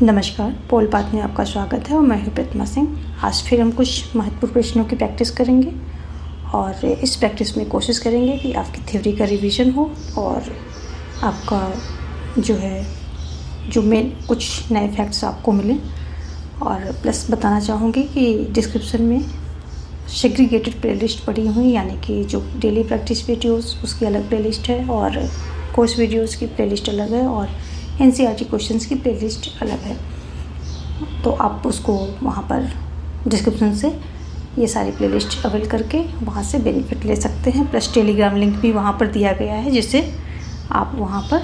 नमस्कार, पोल पाथ में आपका स्वागत है और मैं हूं प्रतिमा सिंह। आज फिर हम कुछ महत्वपूर्ण प्रश्नों की प्रैक्टिस करेंगे और इस प्रैक्टिस में कोशिश करेंगे कि आपकी थ्योरी का रिवीजन हो और आपका जो मेन कुछ नए फैक्ट्स आपको मिलें। और प्लस बताना चाहूँगी कि डिस्क्रिप्शन में सेग्रीगेटेड प्लेलिस्ट पड़ी हुई, यानी कि जो डेली प्रैक्टिस वीडियोस उसकी अलग प्लेलिस्ट है और कोर्स वीडियोस की प्लेलिस्ट अलग है और NCERT क्वेश्चंस की प्लेलिस्ट अलग है। तो आप उसको वहाँ पर डिस्क्रिप्शन से ये सारी प्लेलिस्ट अवेल करके वहाँ से बेनिफिट ले सकते हैं। प्लस टेलीग्राम लिंक भी वहाँ पर दिया गया है, जिससे आप वहाँ पर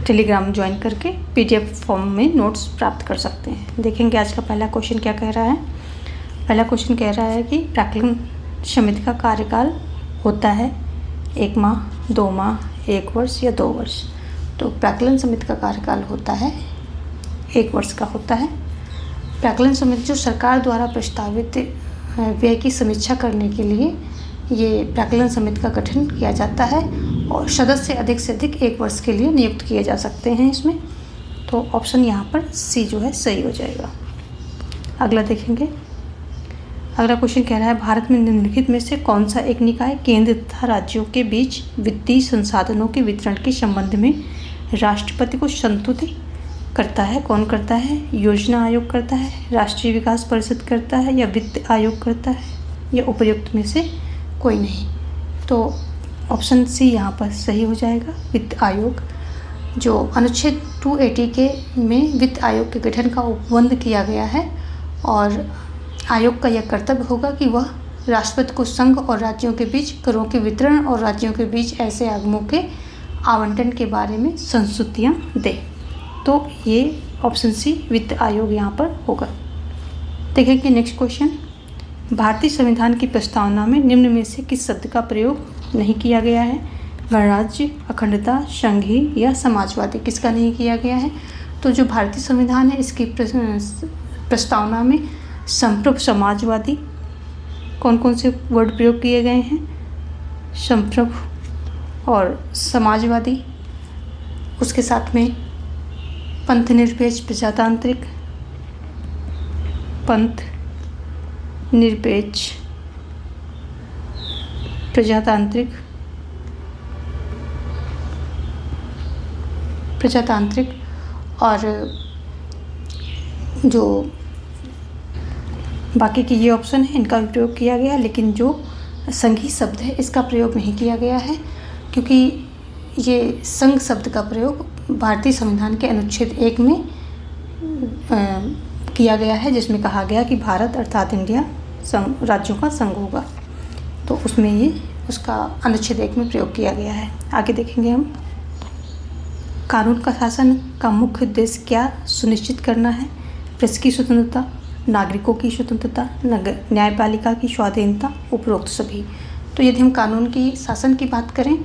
टेलीग्राम ज्वाइन करके PDF फॉर्म में नोट्स प्राप्त कर सकते हैं। देखेंगे आज का पहला क्वेश्चन क्या कह रहा है। पहला क्वेश्चन कह रहा है कि प्राक्कलन समिति का कार्यकाल होता है 1 माह, 2 माह, 1 वर्ष या 2 वर्ष। तो प्राक्कलन समिति का कार्यकाल होता है 1 वर्ष का होता है। प्राक्कलन समिति जो सरकार द्वारा प्रस्तावित व्यय की समीक्षा करने के लिए ये प्राक्कलन समिति का गठन किया जाता है और सदस्य अधिक से अधिक 1 वर्ष के लिए नियुक्त किए जा सकते हैं इसमें। तो ऑप्शन यहाँ पर C जो है सही हो जाएगा। अगला देखेंगे। अगला क्वेश्चन कह रहा है भारत में निम्नलिखित में से कौन सा एक निकाय केंद्र तथा राज्यों के बीच वित्तीय संसाधनों के वितरण के संबंध में राष्ट्रपति को संतुलित करता है? कौन करता है? योजना आयोग करता है, राष्ट्रीय विकास परिषद करता है या वित्त आयोग करता है या उपयुक्त में से कोई नहीं। तो ऑप्शन C यहाँ पर सही हो जाएगा, वित्त आयोग। जो अनुच्छेद 280 के में वित्त आयोग के गठन का उपबंध किया गया है और आयोग का यह कर्तव्य होगा कि वह राष्ट्रपति को संघ और राज्यों के बीच करों के वितरण और राज्यों के बीच ऐसे आगमों के आवंटन के बारे में संस्तुतियाँ दे। तो ये ऑप्शन C वित्त आयोग यहाँ पर होगा। देखेंगे नेक्स्ट क्वेश्चन। भारतीय संविधान की प्रस्तावना में निम्न में से किस शब्द का प्रयोग नहीं किया गया है? गणराज्य, अखंडता, संघीय या समाजवादी, किसका नहीं किया गया है? तो जो भारतीय संविधान है इसकी प्रस्तावना में संप्रभु, समाजवादी, कौन कौन से वर्ड प्रयोग किए गए हैं? संप्रभु और समाजवादी, उसके साथ में पंथ निरपेक्ष प्रजातांत्रिक, पंथ निरपेक्ष प्रजातांत्रिक और जो बाकी के ये ऑप्शन है इनका भी प्रयोग किया गया, लेकिन जो संघी शब्द है इसका प्रयोग नहीं किया गया है, क्योंकि ये संघ शब्द का प्रयोग भारतीय संविधान के अनुच्छेद 1 में किया गया है, जिसमें कहा गया कि भारत अर्थात इंडिया राज्यों का संघ होगा। तो उसमें ये उसका अनुच्छेद 1 में प्रयोग किया गया है। आगे देखेंगे हम। कानून का शासन का मुख्य उद्देश्य क्या सुनिश्चित करना है? प्रेस की स्वतंत्रता, नागरिकों की स्वतंत्रता, न्यायपालिका की स्वाधीनता, उपरोक्त सभी। तो यदि हम कानून की शासन की बात करें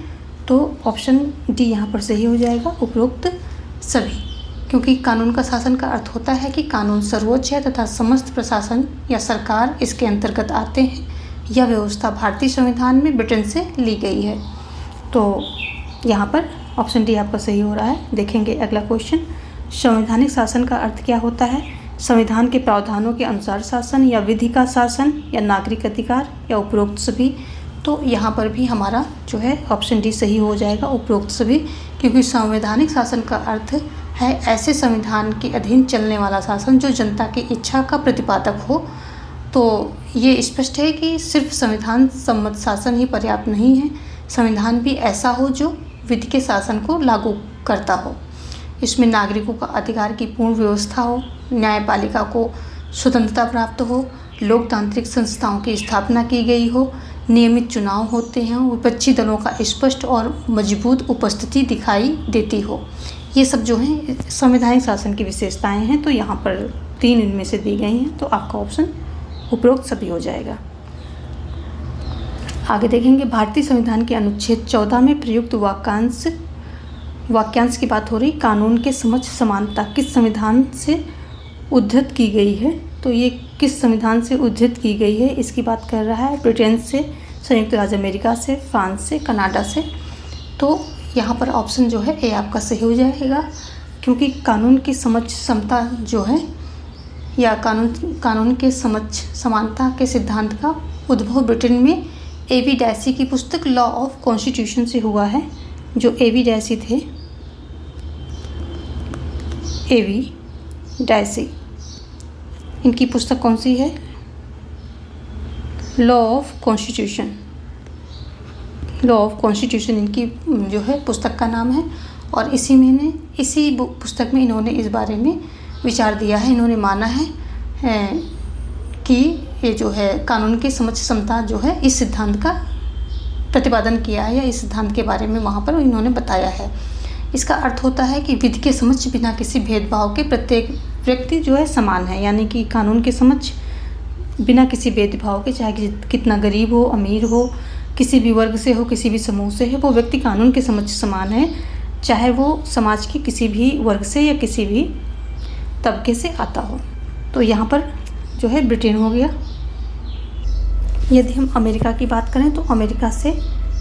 तो ऑप्शन D यहाँ पर सही हो जाएगा, उपरोक्त सभी। क्योंकि कानून का शासन का अर्थ होता है कि कानून सर्वोच्च है तथा समस्त प्रशासन या सरकार इसके अंतर्गत आते हैं। यह व्यवस्था भारतीय संविधान में ब्रिटेन से ली गई है। तो यहाँ पर ऑप्शन D आपका सही हो रहा है। देखेंगे अगला क्वेश्चन। संवैधानिक शासन का अर्थ क्या होता है? संविधान के प्रावधानों के अनुसार शासन या विधि का शासन या नागरिक अधिकार या उपरोक्त सभी। तो यहाँ पर भी हमारा जो है ऑप्शन D सही हो जाएगा, उपरोक्त सभी। क्योंकि संवैधानिक शासन का अर्थ है ऐसे संविधान के अधीन चलने वाला शासन जो जनता की इच्छा का प्रतिपादक हो। तो ये स्पष्ट है कि सिर्फ संविधान सम्मत शासन ही पर्याप्त नहीं है, संविधान भी ऐसा हो जो विधि के शासन को लागू करता हो। इसमें नागरिकों का अधिकार की पूर्ण व्यवस्था हो, न्यायपालिका को स्वतंत्रता प्राप्त हो, लोकतांत्रिक संस्थाओं की स्थापना की गई हो, नियमित चुनाव होते हैं, विपक्षी दलों का स्पष्ट और मजबूत उपस्थिति दिखाई देती हो। ये सब जो हैं संवैधानिक शासन की विशेषताएं हैं। तो यहाँ पर 3 इनमें से दी गई हैं, तो आपका ऑप्शन उपरोक्त सभी हो जाएगा। आगे देखेंगे। भारतीय संविधान के अनुच्छेद 14 में प्रयुक्त वाक्यांश की बात हो रही। कानून के समक्ष समानता किस संविधान से उद्धृत की गई है? तो ये किस संविधान से उद्धृत की गई है इसकी बात कर रहा है। ब्रिटेन से, संयुक्त राज्य अमेरिका से, फ्रांस से, कनाडा से। तो यहाँ पर ऑप्शन जो है ए आपका सही हो जाएगा, क्योंकि कानून की समझ क्षमता जो है या कानून के समझ समानता के सिद्धांत का उद्भव ब्रिटेन में एवी डायसी की पुस्तक लॉ ऑफ कॉन्स्टिट्यूशन से हुआ है। जो एवी डायसी थे, एवी डायसी, इनकी पुस्तक कौन सी है? Law of constitution. Law of constitution इनकी जो है पुस्तक का नाम है। और इसी पुस्तक में इन्होंने इस बारे में विचार दिया है। इन्होंने माना है कि ये जो है कानून की समझ क्षमता जो है, इस सिद्धांत का प्रतिपादन किया है या इस सिद्धांत के बारे में वहाँ पर इन्होंने बताया है। इसका अर्थ होता है कि विधि के समझ बिना किसी भेदभाव के प्रत्येक व्यक्ति जो है समान है। यानी कि कानून के समझ बिना किसी भेदभाव के, चाहे कितना गरीब हो, अमीर हो, किसी भी वर्ग से हो, किसी भी समूह से है, वो व्यक्ति कानून के समझ समान है, चाहे वो समाज के किसी भी वर्ग से या किसी भी तबके से आता हो। तो यहाँ पर जो है ब्रिटेन हो गया। यदि हम अमेरिका की बात करें तो अमेरिका से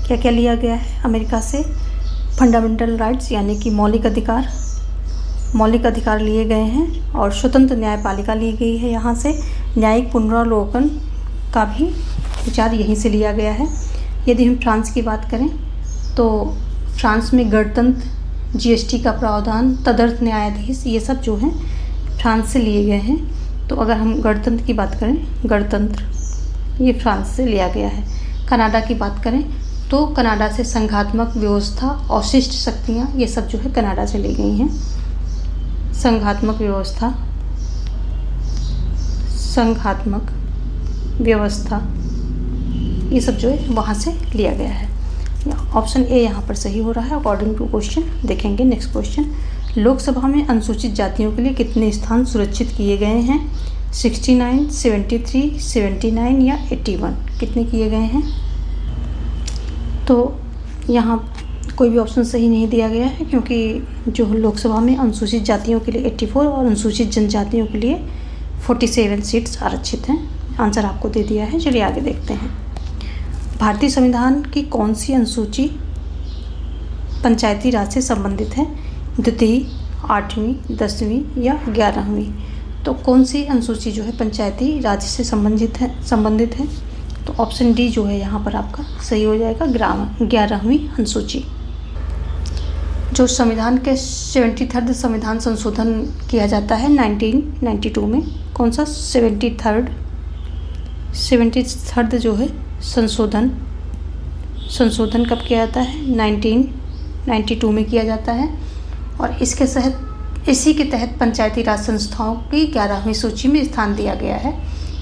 क्या क्या लिया गया है? अमेरिका से फंडामेंटल राइट्स यानी कि मौलिक अधिकार लिए गए हैं और स्वतंत्र न्यायपालिका ली गई है। यहाँ से न्यायिक पुनरावलोकन का भी विचार यहीं से लिया गया है। यदि हम फ्रांस की बात करें तो फ्रांस में गणतंत्र, जीएसटी का प्रावधान, तदर्थ न्यायाधीश, ये सब जो हैं फ्रांस से लिए गए हैं। तो अगर हम गणतंत्र की बात करें, गणतंत्र ये फ्रांस से लिया गया है। कनाडा की बात करें तो कनाडा से संघात्मक व्यवस्था और शिष्ट शक्तियाँ, ये सब जो है कनाडा से ली गई हैं। संघात्मक व्यवस्था ये सब जो है वहाँ से लिया गया है। ऑप्शन ए यहाँ पर सही हो रहा है अकॉर्डिंग टू क्वेश्चन। देखेंगे नेक्स्ट क्वेश्चन। लोकसभा में अनुसूचित जातियों के लिए कितने स्थान सुरक्षित किए गए हैं? 69, 73, 79 या 81? कितने किए गए हैं? तो यहाँ कोई भी ऑप्शन सही नहीं दिया गया है, क्योंकि जो लोकसभा में अनुसूचित जातियों के लिए 84 और अनुसूचित जनजातियों के लिए 47 सीट्स आरक्षित हैं। आंसर आपको दे दिया है। चलिए आगे देखते हैं। भारतीय संविधान की कौन सी अनुसूची पंचायती राज से संबंधित है? द्वितीय, 8वीं, 10वीं या 11वीं? तो कौन सी अनुसूची जो है पंचायती राज से संबंधित है? तो ऑप्शन डी जो है यहाँ पर आपका सही हो जाएगा, 11वीं अनुसूची। जो संविधान के 73rd संविधान संशोधन किया जाता है 1992 में, कौन सा? 73rd जो है संशोधन कब किया जाता है? 1992 में किया जाता है। और इसी के तहत पंचायती राज संस्थाओं की 11वीं सूची में स्थान दिया गया है।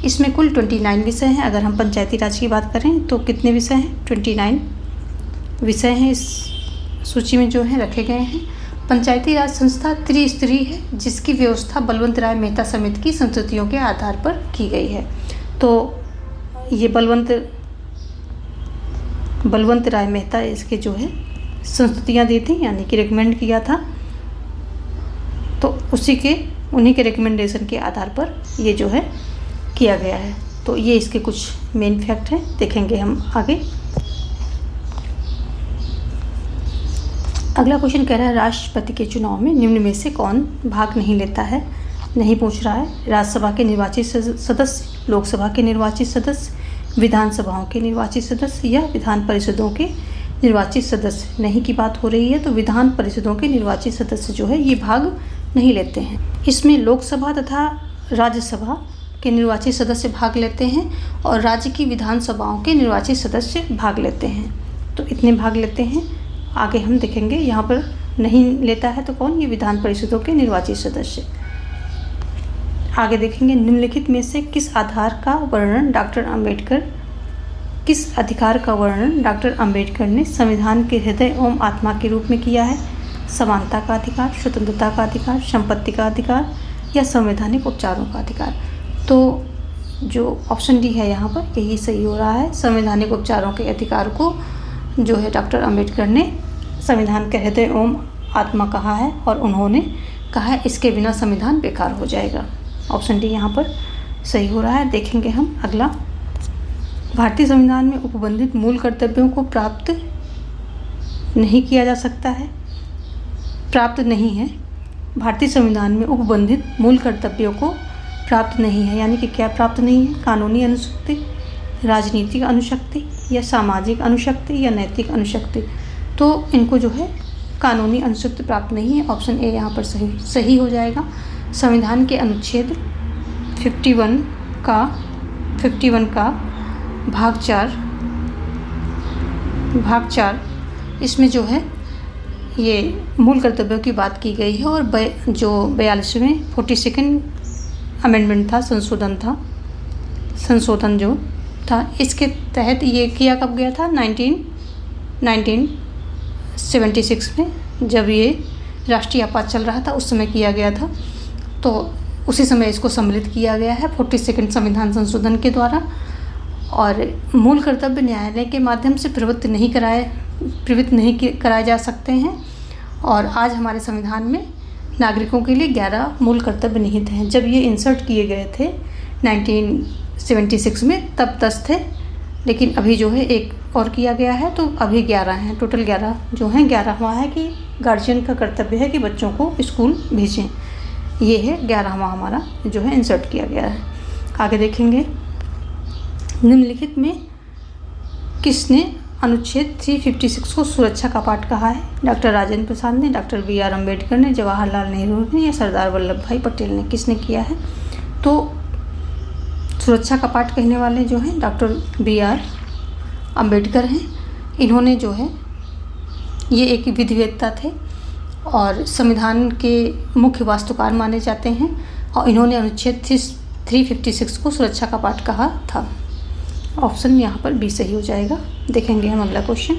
इसमें कुल 29 विषय हैं। अगर हम पंचायती राज की बात करें तो कितने विषय हैं? 29 विषय हैं इस सूची में जो है रखे गए हैं। पंचायती राज संस्था त्रिस्तरीय है, जिसकी व्यवस्था बलवंत राय मेहता समिति की संस्तुतियों के आधार पर की गई है। तो ये बलवंत राय मेहता इसके जो है संस्तुतियाँ दी थी, यानी कि रिकमेंड किया था। तो उन्हीं के रिकमेंडेशन के आधार पर ये जो है किया गया है। तो ये इसके कुछ मेन फैक्ट हैं, देखेंगे हम आगे। अगला क्वेश्चन कह रहा है राष्ट्रपति के चुनाव में निम्न में से कौन भाग नहीं लेता है? नहीं पूछ रहा है। राज्यसभा के निर्वाचित सदस्य, लोकसभा के निर्वाचित सदस्य, विधानसभाओं के निर्वाचित सदस्य या विधान परिषदों के निर्वाचित सदस्य। नहीं की बात हो रही है, तो विधान परिषदों के निर्वाचित सदस्य जो है ये भाग नहीं लेते हैं। इसमें लोकसभा तथा राज्यसभा के निर्वाचित सदस्य भाग लेते हैं और राज्य की विधानसभाओं के निर्वाचित सदस्य भाग लेते हैं। तो इतने भाग लेते हैं। आगे हम देखेंगे यहाँ पर नहीं लेता है तो कौन? ये विधान परिषदों के निर्वाचित सदस्य। आगे देखेंगे निम्नलिखित में से किस अधिकार का वर्णन डॉक्टर अंबेडकर ने संविधान के हृदय एवं आत्मा के रूप में किया है? समानता का अधिकार, स्वतंत्रता का अधिकार, संपत्ति का अधिकार या संवैधानिक उपचारों का अधिकार? तो जो ऑप्शन डी है यहाँ पर यही सही हो रहा है। संवैधानिक उपचारों के अधिकार को जो है डॉक्टर अंबेडकर ने संविधान के हृदय एवं आत्मा कहा है और उन्होंने कहा है इसके बिना संविधान बेकार हो जाएगा। ऑप्शन डी यहाँ पर सही हो रहा है। देखेंगे हम अगला। भारतीय संविधान में उपबंधित मूल कर्तव्यों को प्राप्त नहीं किया जा सकता है, प्राप्त नहीं है। भारतीय संविधान में उपबंधित मूल कर्तव्यों को प्राप्त नहीं है। यानी कि क्या प्राप्त नहीं है? कानूनी अनुशक्ति, राजनीतिक अनुशक्ति, या सामाजिक अनुशक्ति, या नैतिक अनुशक्ति। तो इनको जो है कानूनी अनुशक्ति प्राप्त नहीं है। ऑप्शन ए यहाँ पर सही हो जाएगा। संविधान के अनुच्छेद 51 का भाग 4 इसमें जो है ये मूल कर्तव्यों की बात की गई है। और जो 42वें 42nd अमेंडमेंट था, संशोधन जो था, इसके तहत ये किया कब गया था? 1976 में, जब ये राष्ट्रीय आपात चल रहा था उस समय किया गया था। तो उसी समय इसको सम्मिलित किया गया है 42nd संविधान संशोधन के द्वारा। और मूल कर्तव्य न्यायालय के माध्यम से प्रवृत्त नहीं कराए जा सकते हैं। और आज हमारे संविधान में नागरिकों के लिए 11 मूल कर्तव्य निहित हैं। जब ये इंसर्ट किए गए थे 1976 में, तब 10 थे, लेकिन अभी जो है एक और किया गया है, तो अभी 11 हैं। टोटल 11 जो हैं। 11वां है कि गार्जियन का कर्तव्य है कि बच्चों को स्कूल भेजें। ये है 11वां हमारा जो है इंसर्ट किया गया है। आगे देखेंगे, निम्नलिखित में किसने अनुच्छेद 356 को सुरक्षा का पाठ कहा है? डॉक्टर राजेंद्र प्रसाद ने, डॉक्टर BR अम्बेडकर ने, जवाहरलाल नेहरू ने, या सरदार वल्लभ भाई पटेल ने? किसने किया है? तो सुरक्षा का पाठ कहने वाले जो हैं डॉक्टर BR अम्बेडकर हैं। इन्होंने जो है ये एक विधिवेत्ता थे और संविधान के मुख्य वास्तुकार माने जाते हैं। और इन्होंने अनुच्छेद 356 को सुरक्षा का पाठ कहा था। ऑप्शन यहाँ पर बी सही हो जाएगा। देखेंगे हम अगला क्वेश्चन।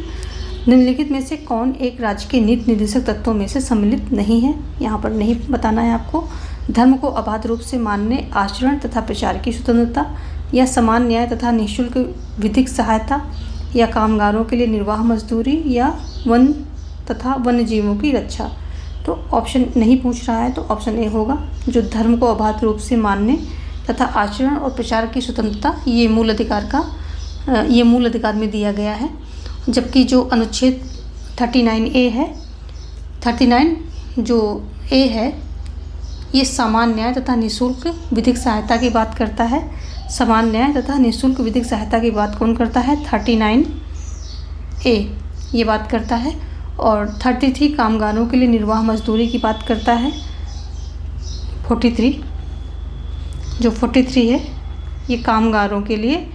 निम्नलिखित में से कौन एक राज्य के नीति निर्देशक तत्वों में से सम्मिलित नहीं है? यहाँ पर नहीं बताना है आपको। धर्म को अबाध रूप से मानने, आचरण तथा प्रचार की स्वतंत्रता, या समान न्याय तथा निःशुल्क विधिक सहायता, या कामगारों के लिए निर्वाह मजदूरी, या वन तथा वन्य जीवों की रक्षा। तो ऑप्शन नहीं पूछ रहा है, तो ऑप्शन ए होगा, जो धर्म को अबाध रूप से मानने तथा आचरण और प्रचार की स्वतंत्रता, ये मूल अधिकार में दिया गया है। जबकि जो अनुच्छेद 39A है, 39 जो ए है, ये समान न्याय तथा निःशुल्क विधिक सहायता की बात करता है। समान न्याय तथा निःशुल्क विधिक सहायता की बात कौन करता है? 39A ये बात करता है। और 33 कामगारों के लिए निर्वाह मजदूरी की बात करता है। 43 जो 43 है ये कामगारों के लिए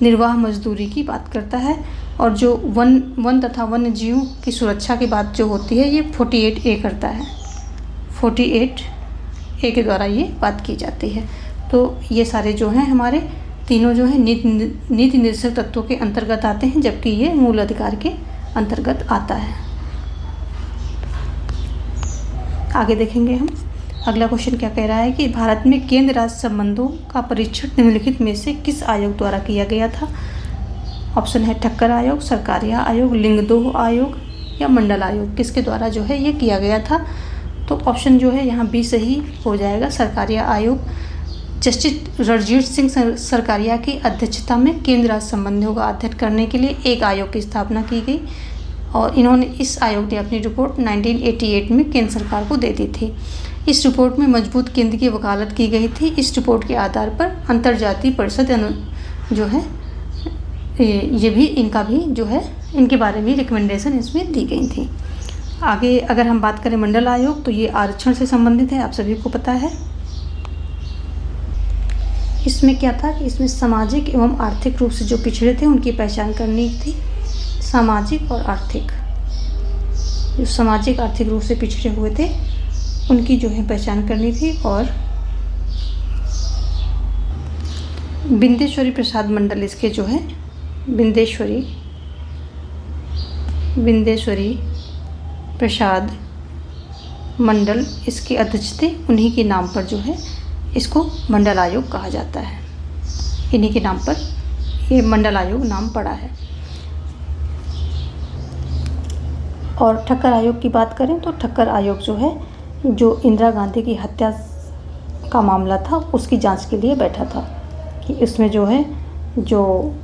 निर्वाह मजदूरी की बात करता है। और जो वन तथा वन्य जीव की सुरक्षा की बात जो होती है, ये 48A करता है। 48A के द्वारा ये बात की जाती है। तो ये सारे जो हैं हमारे तीनों जो हैं नीति निर्देशक तत्वों के अंतर्गत आते हैं, जबकि ये मूल अधिकार के अंतर्गत आता है। आगे देखेंगे हम। अगला क्वेश्चन क्या कह रहा है कि भारत में केंद्र राज्य संबंधों का परीक्षण निम्नलिखित में से किस आयोग द्वारा किया गया था? ऑप्शन है ठक्कर आयोग, सरकारिया आयोग, लिंगदोह आयोग, या मंडल आयोग। किसके द्वारा जो है ये किया गया था? तो ऑप्शन जो है यहाँ बी सही हो जाएगा, सरकारिया आयोग। जस्टिस रणजीत सिंह सरकारिया की अध्यक्षता में केंद्र राज्य संबंधों का अध्ययन करने के लिए एक आयोग की स्थापना की गई। और इस आयोग ने अपनी रिपोर्ट 1988 में केंद्र सरकार को दे दी थी। इस रिपोर्ट में मजबूत केंद्र की वकालत की गई थी। इस रिपोर्ट के आधार पर अंतर्जातीय परिषद जो है ये भी इनका भी जो है इनके बारे में रिकमेंडेशन इसमें दी गई थी। आगे अगर हम बात करें मंडल आयोग, तो ये आरक्षण से संबंधित है, आप सभी को पता है। इसमें क्या था कि इसमें सामाजिक एवं आर्थिक रूप से जो पिछड़े थे उनकी पहचान करनी थी। सामाजिक और आर्थिक, जो सामाजिक आर्थिक रूप से पिछड़े हुए थे उनकी जो है पहचान करनी थी। और बिंदेश्वरी प्रसाद मंडल इसके जो है बिंदेश्वरी प्रसाद मंडल इसके अध्यक्ष थे। उन्हीं के नाम पर जो है इसको मंडल आयोग कहा जाता है। इन्हीं के नाम पर ये मंडल आयोग नाम पड़ा है। और ठक्कर आयोग की बात करें तो ठक्कर आयोग जो है, जो इंदिरा गांधी की हत्या का मामला था उसकी जांच के लिए बैठा था कि इसमें जो है जो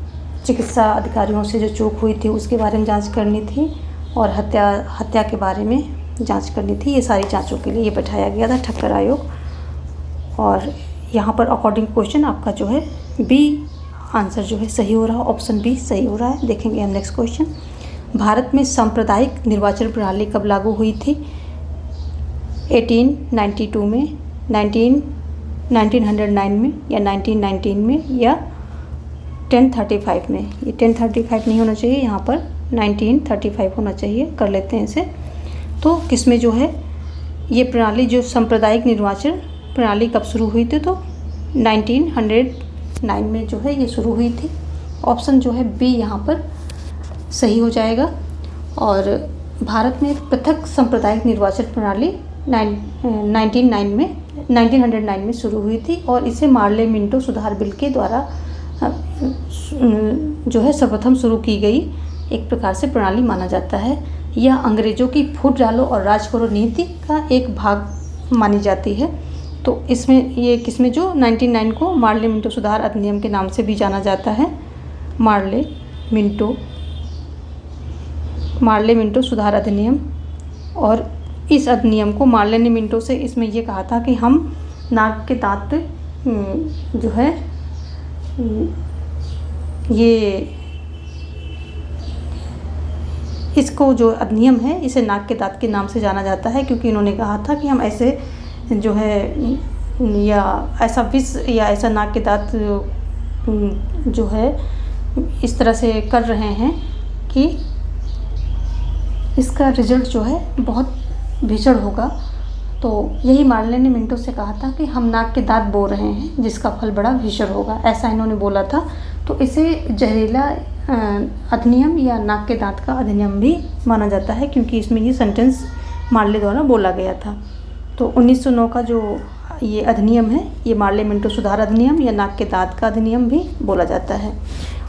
चिकित्सा अधिकारियों से जो चूक हुई थी उसके बारे में जांच करनी थी और हत्या के बारे में जांच करनी थी। ये सारी जांचों के लिए ये बैठाया गया था ठक्कर आयोग। और यहाँ पर अकॉर्डिंग क्वेश्चन आपका जो है बी आंसर जो है सही हो रहा है, ऑप्शन बी सही हो रहा है। देखेंगे हम नेक्स्ट क्वेश्चन। भारत में सांप्रदायिक निर्वाचन प्रणाली कब लागू हुई थी? 1892 में, 1909 में, या 1919 में, या 1035 में? ये 1035 नहीं होना चाहिए, यहाँ पर 1935 होना चाहिए। कर लेते हैं इसे। तो किसमें जो है ये प्रणाली, जो सांप्रदायिक निर्वाचन प्रणाली कब शुरू हुई थी? तो 1909 में जो है ये शुरू हुई थी। ऑप्शन जो है बी यहाँ पर सही हो जाएगा। और भारत में पृथक सांप्रदायिक निर्वाचन प्रणाली 1909 में शुरू हुई थी और इसे मार्ले मिंटो सुधार बिल के द्वारा जो है सर्वप्रथम शुरू की गई एक प्रकार से प्रणाली माना जाता है। यह अंग्रेजों की फूट डालो और राज करो नीति का एक भाग मानी जाती है। तो इसमें ये किसमें जो 1909 को मार्ले मिंटो सुधार अधिनियम के नाम से भी जाना जाता है। मार्ले मिंटो सुधार अधिनियम। और इस अधिनियम को मार्ले ने मिंटो से इसमें ये कहा था कि हम नाक के दांत जो है ये इसको जो अधिनियम है इसे नाक के दांत के नाम से जाना जाता है, क्योंकि इन्होंने कहा था कि हम ऐसे जो है या ऐसा विष या ऐसा नाक के दांत जो है इस तरह से कर रहे हैं कि इसका रिजल्ट जो है बहुत भीषण होगा। तो यही मार्ले ने मिंटो से कहा था कि हम नाक के दांत बो रहे हैं जिसका फल बड़ा भीषण होगा, ऐसा इन्होंने बोला था। तो इसे जहरीला अधिनियम या नाक के दांत का अधिनियम भी माना जाता है, क्योंकि इसमें ये सेंटेंस मार्ले द्वारा बोला गया था। तो 1909 का जो ये अधिनियम है ये मार्ले मिंटो सुधार अधिनियम या नाक के दांत का अधिनियम भी बोला जाता है।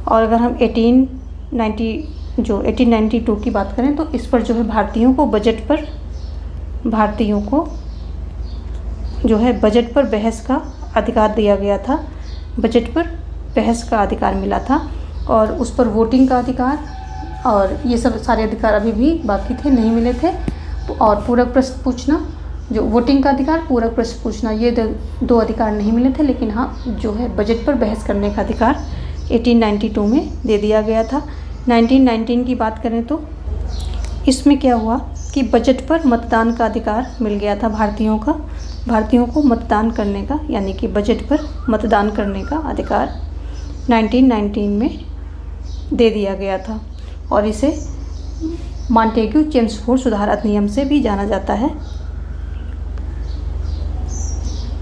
और अगर हम 1892 की बात करें तो इस पर जो है भारतीयों को बजट पर बहस का अधिकार दिया गया था। बजट पर बहस का अधिकार मिला था और उस पर वोटिंग का अधिकार और ये सब सारे अधिकार अभी भी बाकी थे, नहीं मिले थे। और पूरक प्रश्न पूछना, जो वोटिंग का अधिकार, पूरक प्रश्न पूछना, ये दो अधिकार नहीं मिले थे। लेकिन हाँ जो है बजट पर बहस करने का अधिकार 1892 में दे दिया गया था। 1919 की बात करें तो इसमें क्या हुआ कि बजट पर मतदान का अधिकार मिल गया था भारतीयों को मतदान करने का, यानी कि बजट पर मतदान करने का अधिकार 1919 में दे दिया गया था। और इसे मॉन्टेग्यू चेम्सफोर्ड सुधार अधिनियम से भी जाना जाता है।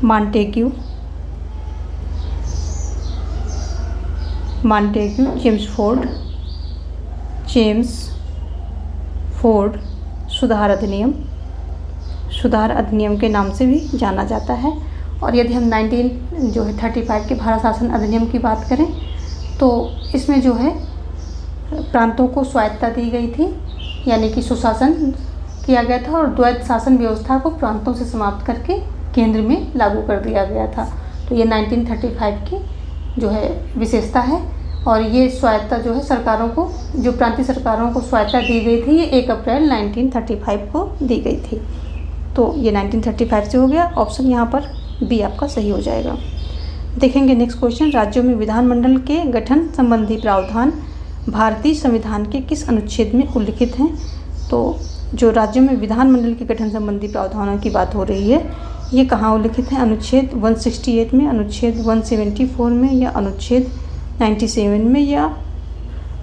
मॉन्टेग्यू चेम्सफोर्ड सुधार अधिनियम के नाम से भी जाना जाता है। और यदि हम 1935 के भारत शासन अधिनियम की बात करें तो इसमें जो है प्रांतों को स्वायत्तता दी गई थी, यानी कि सुशासन किया गया था और द्वैत शासन व्यवस्था को प्रांतों से समाप्त करके केंद्र में लागू कर दिया गया था। तो ये 1935 की जो है विशेषता है। और ये स्वायत्तता जो है सरकारों को, जो प्रांतीय सरकारों को स्वायत्तता दी गई थी, ये 1 अप्रैल 1935 को दी गई थी। तो ये 1935 से हो गया। ऑप्शन यहाँ पर बी आपका सही हो जाएगा। देखेंगे नेक्स्ट क्वेश्चन। राज्यों में विधानमंडल के गठन संबंधी प्रावधान भारतीय संविधान के किस अनुच्छेद में उल्लिखित हैं? तो जो राज्यों में विधानमंडल के गठन संबंधी प्रावधानों की बात हो रही है, ये कहाँ उल्लिखित है? अनुच्छेद 168 में, अनुच्छेद 174 में, या अनुच्छेद 97 में, या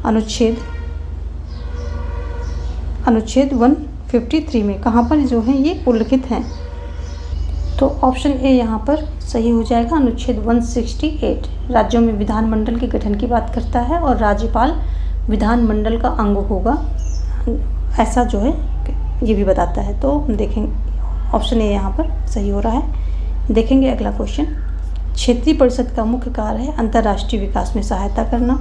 अनुच्छेद 153 में? कहाँ पर जो है ये उल्लिखित हैं? तो ऑप्शन ए यहाँ पर सही हो जाएगा। अनुच्छेद 168 राज्यों में विधानमंडल के गठन की बात करता है और राज्यपाल विधानमंडल का अंग होगा, ऐसा जो है ये भी बताता है। तो देखेंगे ऑप्शन ए यहाँ पर सही हो रहा है। देखेंगे अगला क्वेश्चन। क्षेत्रीय परिषद का मुख्य कार्य है अंतर्राष्ट्रीय विकास में सहायता करना,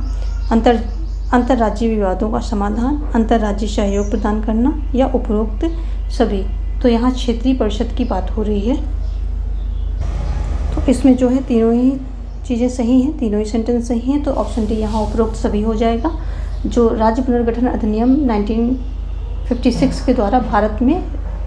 अंतर्राज्यीय विवादों का समाधान, अंतर्राज्यीय सहयोग प्रदान करना, या उपरोक्त सभी। तो यहाँ क्षेत्रीय परिषद की बात हो रही है। तो इसमें जो है तीनों ही चीज़ें सही हैं, तीनों ही सेंटेंस सही हैं। तो ऑप्शन डी यहाँ उपरोक्त सभी हो जाएगा। जो राज्य पुनर्गठन अधिनियम 1956 के द्वारा भारत में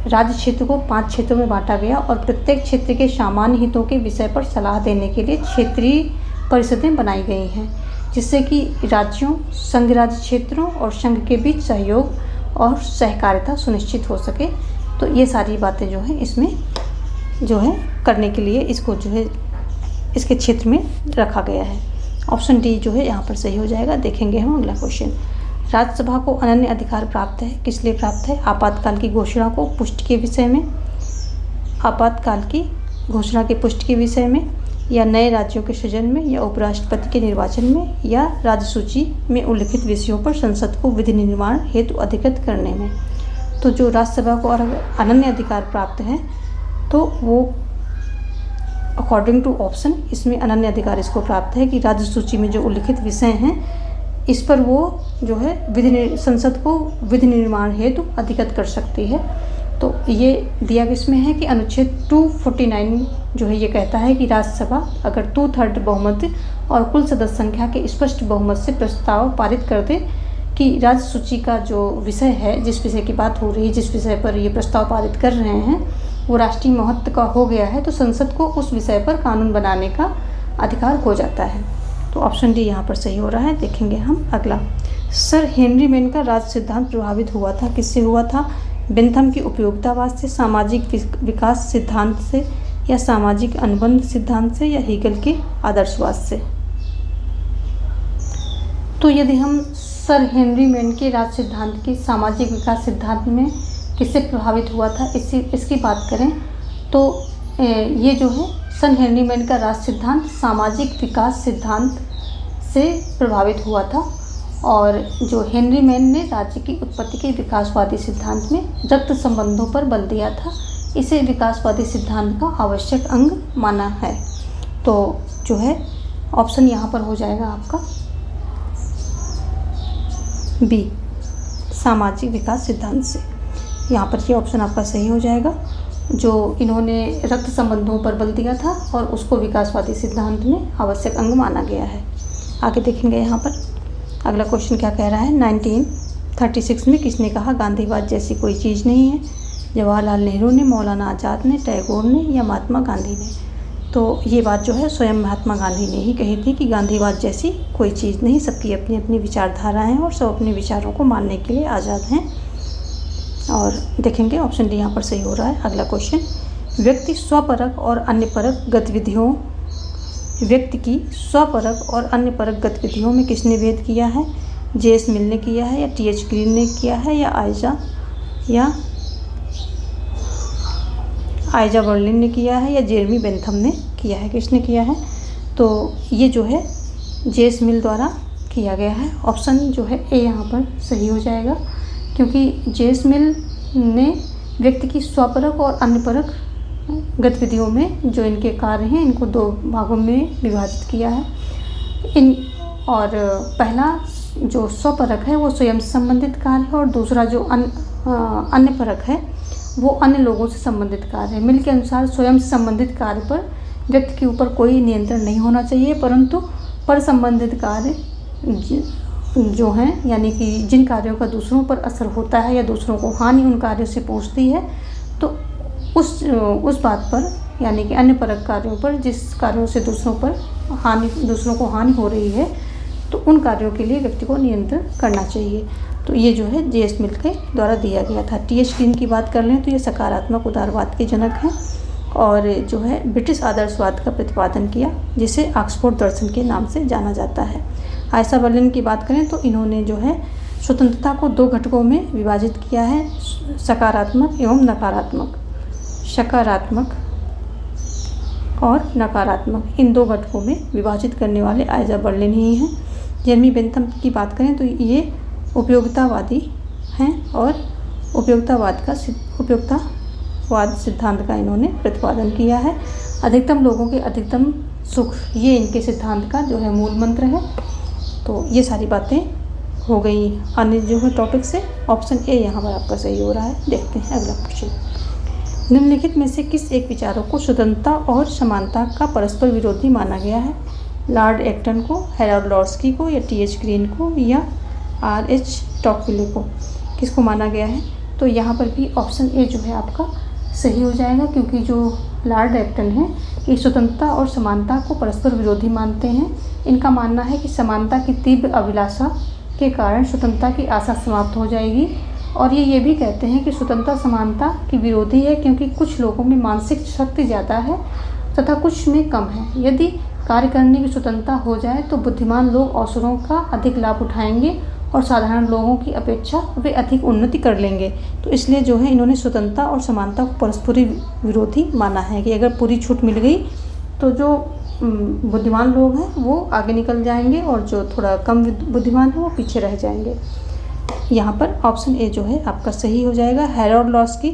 राज्य क्षेत्र को 5 क्षेत्रों में बांटा गया और प्रत्येक क्षेत्र के सामान्य हितों के विषय पर सलाह देने के लिए क्षेत्रीय परिषदें बनाई गई हैं, जिससे कि राज्यों, संघ राज्य क्षेत्रों और संघ के बीच सहयोग और सहकारिता सुनिश्चित हो सके। तो ये सारी बातें जो हैं इसमें जो है करने के लिए इसको जो है इसके क्षेत्र में रखा गया है। ऑप्शन डी जो है यहाँ पर सही हो जाएगा। देखेंगे हम अगला क्वेश्चन। राज्यसभा को अनन्य अधिकार प्राप्त है, किस लिए प्राप्त है? आपातकाल की घोषणा को पुष्टि के विषय में, आपातकाल की घोषणा के पुष्टि के विषय में, या नए राज्यों के सृजन में, या उपराष्ट्रपति के निर्वाचन में, या राज्य सूची में उल्लिखित विषयों पर संसद को विधि निर्माण हेतु अधिकृत करने में। तो जो राज्यसभा को अनन्य अधिकार प्राप्त है तो वो अकॉर्डिंग टू ऑप्शन इसमें अनन्य अधिकार इसको प्राप्त है कि राज्य सूची में जो उल्लिखित विषय हैं इस पर वो जो है संसद को विधि निर्माण हेतु अधिकृत कर सकती है। तो ये दिया किसमें है कि अनुच्छेद 249 जो है ये कहता है कि राज्यसभा अगर 2/3 बहुमत और कुल सदस्य संख्या के स्पष्ट बहुमत से प्रस्ताव पारित कर दे कि राज्य सूची का जो विषय है, जिस विषय की बात हो रही है, जिस विषय पर ये प्रस्ताव पारित कर रहे हैं वो राष्ट्रीय महत्व का हो गया है, तो संसद को उस विषय पर कानून बनाने का अधिकार हो जाता है। तो ऑप्शन डी यहाँ पर सही हो रहा है। देखेंगे हम अगला। सर हेनरी मैन का राज सिद्धांत प्रभावित हुआ था, किससे हुआ था? बेंथम की उपयोगितावाद से, सामाजिक विकास सिद्धांत से, या सामाजिक अनुबंध सिद्धांत से, या हीगल के आदर्शवाद से। तो यदि हम सर हेनरी मैन के राज सिद्धांत की सामाजिक विकास सिद्धांत में किससे प्रभावित हुआ था इसकी बात करें तो ये जो है सर हेनरी मैन का राज सिद्धांत सामाजिक विकास सिद्धांत से प्रभावित हुआ था। और जो हेनरी मैन ने राज्य की उत्पत्ति के विकासवादी सिद्धांत में रक्त संबंधों पर बल दिया था, इसे विकासवादी सिद्धांत का आवश्यक अंग माना है। तो जो है ऑप्शन यहाँ पर हो जाएगा आपका बी, सामाजिक विकास सिद्धांत से। यहाँ पर ये ऑप्शन आपका सही हो जाएगा। जो इन्होंने रक्त संबंधों पर बल दिया था और उसको विकासवादी सिद्धांत में आवश्यक अंग माना गया है। आगे देखेंगे यहाँ पर अगला क्वेश्चन क्या कह रहा है। 1936 में किसने कहा गांधीवाद जैसी कोई चीज़ नहीं है? जवाहरलाल नेहरू ने, मौलाना आज़ाद ने, टैगोर ने, या महात्मा गांधी ने? तो ये बात जो है स्वयं महात्मा गांधी ने ही कही थी कि गांधीवाद जैसी कोई चीज़ नहीं, सबकी अपनी अपनी विचारधाराएँ हैं और सब अपने विचारों को मानने के लिए आज़ाद हैं। और देखेंगे ऑप्शन डी यहाँ पर सही हो रहा है। अगला क्वेश्चन। व्यक्ति स्वपरक और अन्यपरक गतिविधियों में किसने भेद किया है? जे.एस. मिल ने किया है, या टी.एच. ग्रीन ने किया है, या आइजा बर्लिन ने किया है, या जेरमी बेंथम ने किया है? किसने किया है? तो ये जो है जे.एस. मिल द्वारा किया गया है। ऑप्शन जो है ए यहाँ पर सही हो जाएगा, क्योंकि जे.एस. मिल ने व्यक्ति की स्वपरक और अन्यपरक गतिविधियों में जो इनके कार्य हैं इनको 2 भागों में विभाजित किया है। और पहला जो स्वपरक है वो स्वयं से संबंधित कार्य है, और दूसरा जो अन्यपरक है वो अन्य लोगों से संबंधित कार्य है। मिल के अनुसार स्वयं से संबंधित कार्य पर व्यक्ति के ऊपर कोई नियंत्रण नहीं होना चाहिए, परंतु पर संबंधित कार्य जो हैं, यानी कि जिन कार्यों का दूसरों पर असर होता है या दूसरों को हानि उन कार्यों से पहुंचती है, तो उस बात पर, यानी कि अन्य परक कार्यों पर, जिस कार्यों से दूसरों को हानि हो रही है, तो उन कार्यों के लिए व्यक्ति को नियंत्रण करना चाहिए। तो ये जो है जे.एस. मिल के द्वारा दिया गया था। टी.एच. ग्रीन की बात कर लें तो ये सकारात्मक उदारवाद के जनक हैं और जो है ब्रिटिश आदर्शवाद का प्रतिपादन किया, जिसे ऑक्सफोर्ड दर्शन के नाम से जाना जाता है। आइजा बर्लिन की बात करें तो इन्होंने जो है स्वतंत्रता को 2 घटकों में विभाजित किया है, सकारात्मक एवं नकारात्मक। सकारात्मक और नकारात्मक इन 2 घटकों में विभाजित करने वाले आइजा बर्लिन ही हैं। जेरमी बेंथम की बात करें तो ये उपयोगितावादी हैं और उपयोगितावाद सिद्धांत का इन्होंने प्रतिपादन किया है। अधिकतम लोगों के अधिकतम सुख, ये इनके सिद्धांत का जो है मूल मंत्र है। तो ये सारी बातें हो गई अन्य जो है टॉपिक से। ऑप्शन ए यहाँ पर आपका सही हो रहा है। देखते हैं अगला क्वेश्चन। निम्नलिखित में से किस एक विचारों को स्वतंत्रता और समानता का परस्पर विरोधी माना गया है? लॉर्ड एक्टन को, हेराल्ड लॉर्स्की को, या टी.एच. ग्रीन को, या आर.एच. टॉकविले को? किसको माना गया है? तो यहाँ पर भी ऑप्शन ए जो है आपका सही हो जाएगा, क्योंकि जो लॉर्ड एक्टन हैं ये स्वतंत्रता और समानता को परस्पर विरोधी मानते हैं। इनका मानना है कि समानता की तीव्र अभिलाषा के कारण स्वतंत्रता की आशा समाप्त हो जाएगी, और ये भी कहते हैं कि स्वतंत्रता समानता की विरोधी है, क्योंकि कुछ लोगों में मानसिक शक्ति ज़्यादा है तथा कुछ में कम है। यदि कार्य करने की स्वतंत्रता हो जाए तो बुद्धिमान लोग अवसरों का अधिक लाभ उठाएंगे और साधारण लोगों की अपेक्षा वे अधिक उन्नति कर लेंगे। तो इसलिए जो है इन्होंने स्वतंत्रता और समानता को परस्पर विरोधी माना है कि अगर पूरी छूट मिल गई तो जो बुद्धिमान लोग हैं वो आगे निकल जाएंगे और जो थोड़ा कम बुद्धिमान है वो पीछे रह जाएंगे। यहाँ पर ऑप्शन ए जो है आपका सही हो जाएगा। हैरोल्ड लॉस्की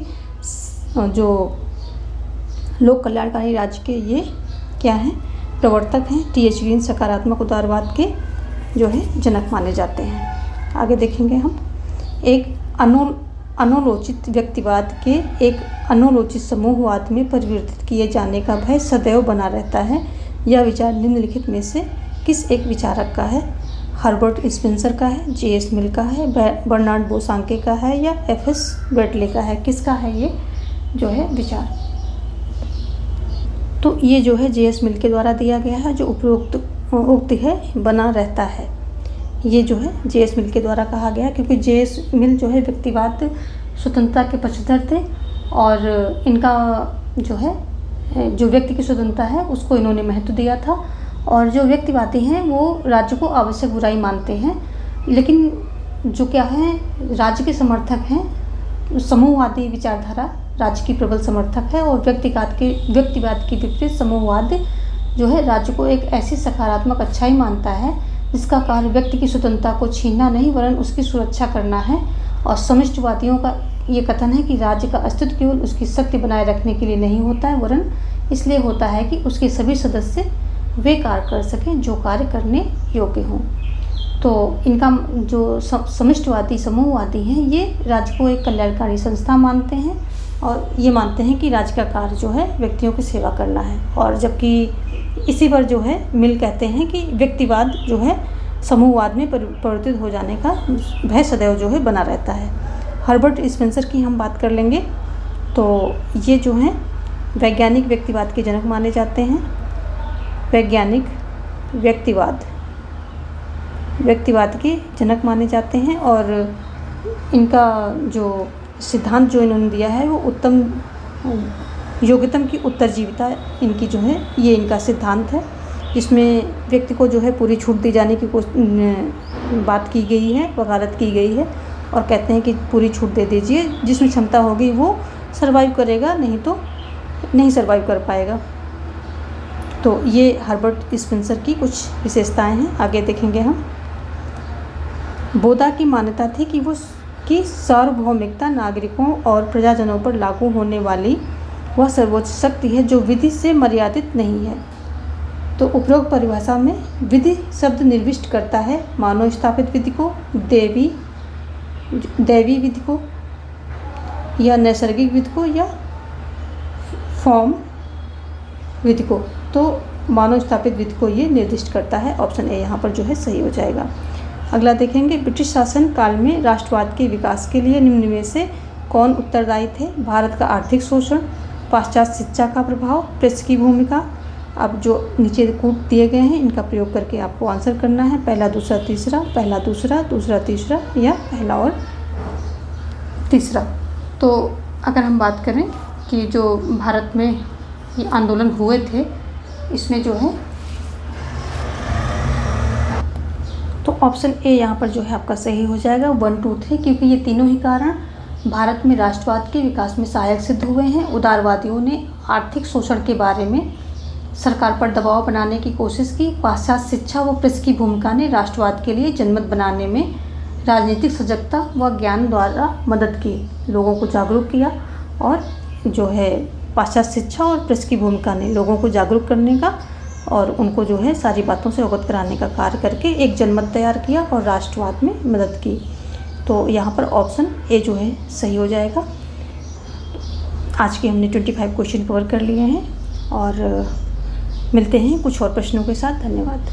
जो लोक कल्याणकारी राज्य के ये क्या हैं, प्रवर्तक हैं। टी.एच. ग्रीन सकारात्मक उदारवाद के जो है जनक माने जाते हैं। आगे देखेंगे हम, एक अनोलोचित व्यक्तिवाद के एक अनोलोचित समूहवाद में परिवर्तित किए जाने का भय सदैव बना रहता है। यह विचार निम्नलिखित में से किस एक विचारक का है? हर्बर्ट स्पेंसर का है, जे.एस. मिल का है, बर्नार्ड बोसांके का है या एफ.एस. बेटले का है? किसका है ये जो है विचार? तो ये जो है जे.एस. मिल के द्वारा दिया गया है। जो उपरोक्त उक्ति है बना रहता है, ये जो है जे.एस. मिल के द्वारा कहा गया, क्योंकि जे.एस. मिल जो है व्यक्तिवाद स्वतंत्रता के पक्षधर थे और इनका जो है जो व्यक्ति की स्वतंत्रता है उसको इन्होंने महत्व दिया था, और जो व्यक्तिवादी हैं वो राज्य को आवश्यक बुराई मानते हैं, लेकिन जो क्या है राज्य के समर्थक हैं, समूहवादी विचारधारा राज्य की प्रबल समर्थक है, और व्यक्तिवाद के विपरीत समूहवाद जो है राज्य को एक ऐसी सकारात्मक अच्छाई मानता है जिसका कार्य व्यक्ति की स्वतंत्रता को छीनना नहीं वरन उसकी सुरक्षा करना है। और समष्टिवादियों का ये कथन है कि राज्य का अस्तित्व केवल उसकी शक्ति बनाए रखने के लिए नहीं होता है, वरन इसलिए होता है कि उसके सभी सदस्य वे कार्य कर सकें जो कार्य करने योग्य हों। तो इनका जो समष्टिवादी समूहवादी हैं ये राज्य को एक कल्याणकारी संस्था मानते हैं, और ये मानते हैं कि राज्य का कार्य जो है व्यक्तियों की सेवा करना है। और जबकि इसी पर जो है मिल कहते हैं कि व्यक्तिवाद जो है समूहवाद में परिवर्तित हो जाने का भय सदैव जो है बना रहता है। हर्बर्ट स्पेंसर की हम बात कर लेंगे, तो ये जो हैं वैज्ञानिक व्यक्तिवाद के जनक माने जाते हैं। वैज्ञानिक व्यक्तिवाद के जनक माने जाते हैं, और इनका जो सिद्धांत जो इन्होंने दिया है वो योग्यतम की उत्तरजीविता इनकी जो है ये इनका सिद्धांत है, जिसमें व्यक्ति को जो है पूरी छूट दी जाने की बात की गई है, वकालत की गई है, और कहते हैं कि पूरी छूट दे दीजिए, जिसमें क्षमता होगी वो सर्वाइव करेगा, नहीं तो नहीं सर्वाइव कर पाएगा। तो ये हर्बर्ट स्पेंसर की कुछ विशेषताएं हैं। आगे देखेंगे हम। बोदा की मान्यता थी कि सार्वभौमिकता नागरिकों और प्रजाजनों पर लागू होने वाली वह सर्वोच्च शक्ति है जो विधि से मर्यादित नहीं है। तो उपरोक्त परिभाषा में विधि शब्द निर्दिष्ट करता है मानव स्थापित विधि को, दैवी विधि को, या नैसर्गिक विधि को, या फॉर्म विधि को। तो मानव स्थापित विधि को ये निर्दिष्ट करता है। ऑप्शन ए यहाँ पर जो है सही हो जाएगा। अगला देखेंगे, ब्रिटिश शासन काल में राष्ट्रवाद के विकास के लिए निम्न में से कौन उत्तरदायी थे? भारत का आर्थिक शोषण, पाश्चात्य शिक्षा का प्रभाव, प्रेस की भूमिका। अब जो नीचे कूट दिए गए हैं इनका प्रयोग करके आपको आंसर करना है। पहला दूसरा तीसरा, पहला दूसरा, दूसरा तीसरा, या पहला और तीसरा। तो अगर हम बात करें कि जो भारत में ये आंदोलन हुए थे, इसमें जो है तो ऑप्शन ए यहाँ पर जो है आपका सही हो जाएगा, 1, 2, 3, क्योंकि ये तीनों ही कारण भारत में राष्ट्रवाद के विकास में सहायक सिद्ध हुए हैं। उदारवादियों ने आर्थिक शोषण के बारे में सरकार पर दबाव बनाने की कोशिश की। पाश्चात्य शिक्षा व प्रेस की भूमिका ने राष्ट्रवाद के लिए जनमत बनाने में राजनीतिक सजगता व ज्ञान द्वारा मदद की, लोगों को जागरूक किया। और जो है पाश्चात्य शिक्षा और प्रेस की भूमिका ने लोगों को जागरूक करने का और उनको जो है सारी बातों से अवगत कराने का कार्य करके एक जनमत तैयार किया और राष्ट्रवाद में मदद की। तो यहाँ पर ऑप्शन ए जो है सही हो जाएगा। आज के हमने 25 क्वेश्चन कवर कर लिए हैं और मिलते हैं कुछ और प्रश्नों के साथ। धन्यवाद।